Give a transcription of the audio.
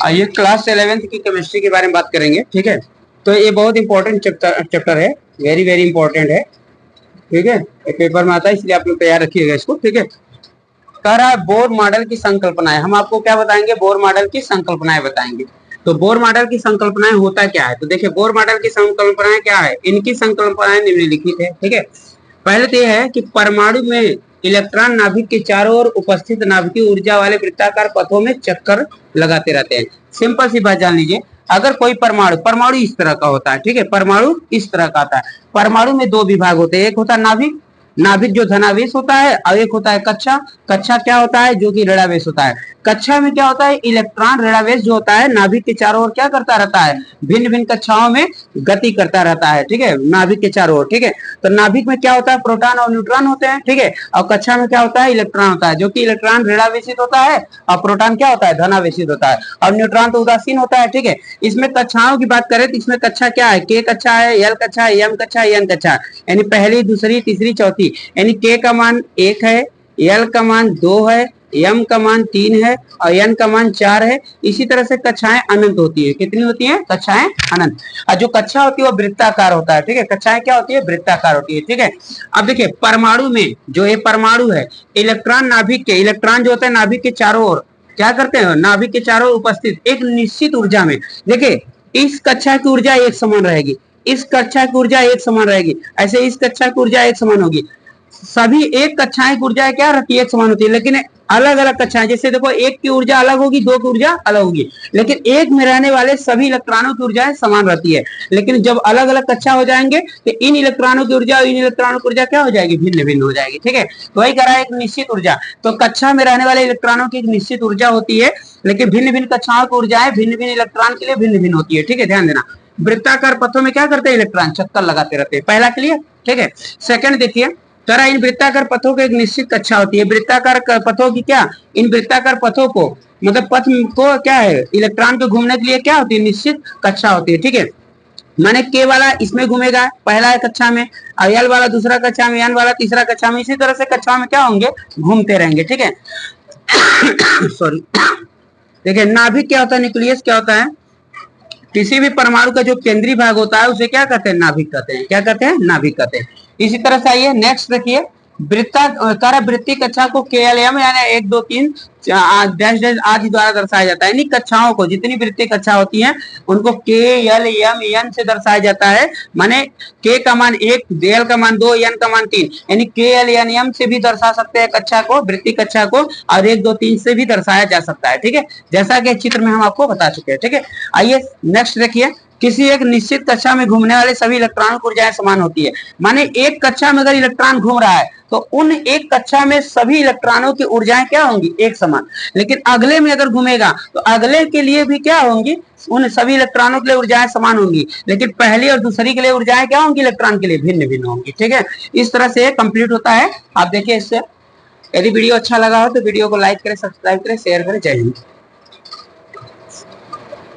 ये class 11th की chemistry के बारे में बात करेंगे। ठीक है, तो ये बहुत इंपॉर्टेंट चैप्टर है, वेरी वेरी इंपॉर्टेंट है। ठीक है, ये पेपर में आता है, इसलिए आप लोग तैयार रखिएगा इसको। ठीक है, कह रहा है बोर मॉडल की संकल्पनाएं। हम आपको क्या बताएंगे? बोर मॉडल की संकल्पनाएं बताएंगे। तो बोर मॉडल की संकल्पनाएं होता क्या है? तो देखिए, बोर मॉडल की संकल्पनाएं क्या है? इनकी संकल्पनाएं निम्नलिखित है। ठीक है, पहले तो यह है कि परमाणु में इलेक्ट्रॉन नाभिक के चारों ओर उपस्थित नाभिकीय ऊर्जा वाले वृत्ताकार पथों में चक्कर लगाते रहते हैं। सिंपल सी बात जान लीजिए, अगर कोई परमाणु इस तरह का होता है। ठीक है, परमाणु इस तरह का आता है। परमाणु में दो विभाग होते हैं, एक होता है नाभिक, नाभिक जो धनावेश होता है, और एक होता है कक्षा। कक्षा क्या होता है? जो कि ऋणावेश होता है। कक्षा में क्या होता है? इलेक्ट्रॉन ऋणावेश जो होता है नाभिक के चारों ओर क्या करता रहता है? भिन्न भिन्न कक्षाओं में गति करता रहता है। ठीक है, नाभिक के चारों ओर। ठीक है, तो नाभिक में क्या होता है? प्रोटॉन और न्यूट्रॉन होते हैं। ठीक है, और कक्षा में क्या होता है? इलेक्ट्रॉन होता है, जो कि इलेक्ट्रॉन ऋणावेशित होता है और प्रोटॉन क्या होता है? धनावेशित होता है, और न्यूट्रॉन तो उदासीन होता है। ठीक है, इसमें कक्षाओं की बात करें तो इसमें कक्षा क्या है? के कक्षा है, एल कक्षा है, एम कक्षा है, एन कक्षा है, यानी पहली, दूसरी, तीसरी, चौथी। यानी के का मान 1 है, एल का मान 2 है, एम का मान 3 है, और एन का मान 4 है। इसी तरह से कक्षाएं अनंत होती है। कितनी होती है? कक्षाएं अनंत। और जो कक्षा होती है वो वृत्ताकार होता है। ठीक है, कक्षाएं क्या होती है? वृत्ताकार होती है। ठीक है, अब देखिए, परमाणु में जो ये परमाणु है, इलेक्ट्रॉन नाभिक के, इलेक्ट्रॉन जो होता है नाभिक के चारों ओर क्या करते हैं? नाभिक के चारों ओर उपस्थित एक निश्चित ऊर्जा में। देखिए, इस कक्षा की ऊर्जा एक समान रहेगी, इस कक्षा की ऊर्जा एक समान रहेगी, ऐसे इस कक्षा की ऊर्जा एक समान होगी। सभी एक कक्षाएं की ऊर्जा क्या रहती है? एक समान होती है, लेकिन अलग अलग कक्षाएं, जैसे देखो, एक की ऊर्जा अलग होगी, दो की ऊर्जा अलग होगी, लेकिन एक में रहने वाले सभी इलेक्ट्रॉनों की ऊर्जा समान रहती है। लेकिन जब अलग अलग कक्षा हो जाएंगे तो इन इलेक्ट्रॉनों की ऊर्जा और इन इलेक्ट्रॉनों की ऊर्जा क्या हो जाएगी? भिन्न भिन्न हो जाएगी। ठीक है, तो वही करा एक निश्चित ऊर्जा। तो कक्षा में रहने वाले इलेक्ट्रॉनों की एक निश्चित ऊर्जा होती है, लेकिन भिन्न भिन्न कक्षाओं की ऊर्जाएं भिन्न भिन्न इलेक्ट्रॉन के लिए भिन्न भिन्न होती है। ठीक है, ध्यान देना। वृत्ताकार पथों में क्या करते हैं? इलेक्ट्रॉन चक्कर लगाते रहते हैं। पहला क्लियर? ठीक है, सेकंड देखिए, तरह इन वृत्ताकार पथों की एक निश्चित कक्षा होती है। वृत्ताकार पथों की क्या? इन वृत्ताकार पथों को, मतलब पथ को क्या है? इलेक्ट्रॉन के घूमने के लिए क्या होती है? निश्चित कक्षा होती है। ठीक है, माने के वाला इसमें घूमेगा पहला कक्षा में, और एल वाला दूसरा कक्षा में, एन वाला तीसरा कक्षा में, इसी तरह से कक्षा में क्या होंगे? घूमते रहेंगे। ठीक है सॉरी देखिए, नाभिक क्या होता है? न्यूक्लियस क्या होता है? किसी भी परमाणु का जो केंद्रीय भाग होता है उसे क्या कहते हैं? नाभिक कहते हैं। क्या कहते हैं? नाभिक कहते हैं। इसी तरह से आइए नेक्स्ट देखिए, वृत्ति कक्षा को KLM यानी 1 2 3 डैश डैश आदि द्वारा दर्शाया जाता है। इन कक्षाओं को, जितनी वृत्ति कक्षा होती हैं उनको KLM से दर्शाया जाता है। माने K का मान 1, L का मान 2, N का मान 3, यानी KLM से भी दर्शा सकते हैं कक्षा को, वृत्ति कक्षा को, और 1 2 3 से भी दर्शाया जा सकता है। ठीक है, जैसा कि चित्र में हम आपको बता चुके हैं। ठीक है, आइए नेक्स्ट देखिए, किसी एक निश्चित कक्षा में घूमने वाले सभी इलेक्ट्रॉनों की ऊर्जाएं समान होती है। माने एक कक्षा में अगर इलेक्ट्रॉन घूम रहा है तो उन एक कक्षा में सभी इलेक्ट्रॉनों की ऊर्जाएं क्या होंगी? एक समान। लेकिन अगले में अगर घूमेगा तो अगले के लिए भी क्या होंगी? उन सभी इलेक्ट्रॉनों के लिए ऊर्जाएं समान होंगी, लेकिन पहली और दूसरी के लिए ऊर्जाएं क्या होंगी? इलेक्ट्रॉन के लिए भिन्न भिन्न होंगी। ठीक है, इस तरह से कंप्लीट होता है। आप देखिए, इससे यदि वीडियो अच्छा लगा हो तो वीडियो को लाइक करें, सब्सक्राइब करें, शेयर करें। जय हिंद।